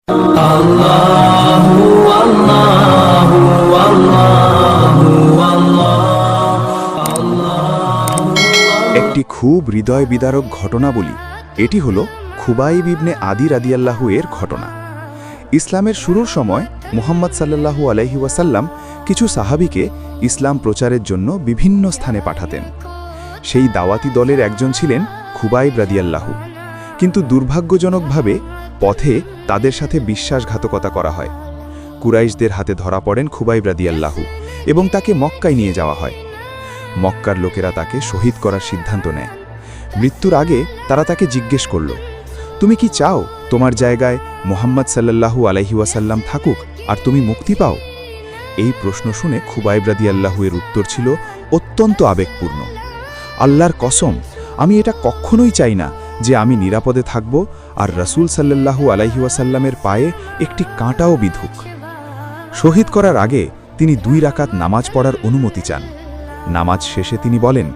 একটি খুব হৃদয় বিদারক ঘটনা বলি। এটি হল খুবাইব ইবনে আদি রাদিয়াল্লাহু এর ঘটনা। ইসলামের শুরুর সময় মুহাম্মদ সাল্লাল্লাহু আলাইহি ওয়াসাল্লাম কিছু সাহাবীকে ইসলাম প্রচারের জন্য বিভিন্ন স্থানে পাঠাতেন। সেই দাওয়াতি দলের একজন ছিলেন খুবাইব রাদিয়াল্লাহু। কিন্তু দুর্ভাগ্যজনকভাবে পথে তাদের সাথে বিশ্বাসঘাতকতা করা হয়। কুরাইশদের হাতে ধরা পড়েন খুবাইব রাদিয়াল্লাহু এবং তাকে মক্কায় নিয়ে যাওয়া হয়। মক্কার লোকেরা তাকে শহীদ করার সিদ্ধান্ত নেয়। মৃত্যুর আগে তারা তাকে জিজ্ঞেস করল, তুমি কি চাও তোমার জায়গায় মুহাম্মদ সাল্লাল্লাহু আলাইহি ওয়াসাল্লাম থাকুক আর তুমি মুক্তি পাও? এই প্রশ্ন শুনে খুবাইব রাদিয়াল্লাহু এর উত্তর ছিল অত্যন্ত আবেগপূর্ণ। আল্লাহর কসম, আমি এটা কখনোই চাই না যে আমি নিরাপদে থাকব আর রাসূল সাল্লাল্লাহু আলাইহি ওয়াসাল্লামের পায়ে একটি কাঁটাও বিধুক। শহীদ করার আগে তিনি 2 রাকাত নামাজ পড়ার অনুমতি চান। নামাজ শেষে তিনি বলেন,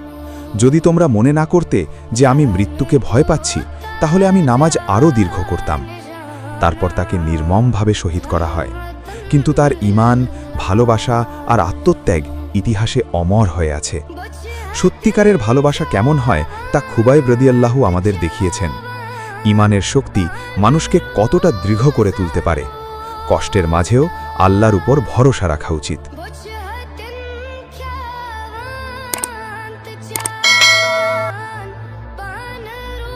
যদি তোমরা মনে না করতে যে আমি মৃত্যুকে ভয় পাচ্ছি, তাহলে আমি নামাজ আরও দীর্ঘ করতাম। তারপর তাকে নির্মমভাবে শহীদ করা হয়। কিন্তু তার ঈমান, ভালোবাসা আর আত্মত্যাগ ইতিহাসে অমর হয়ে আছে। সত্যিকারের ভালোবাসা কেমন হয় তা খুবাইব রাদিয়াল্লাহু আমাদের দেখিয়েছেন। ঈমানের শক্তি মানুষকে কতটা দৃঢ় করে তুলতে পারে। কষ্টের মাঝেও আল্লাহর উপর ভরসা রাখা উচিত।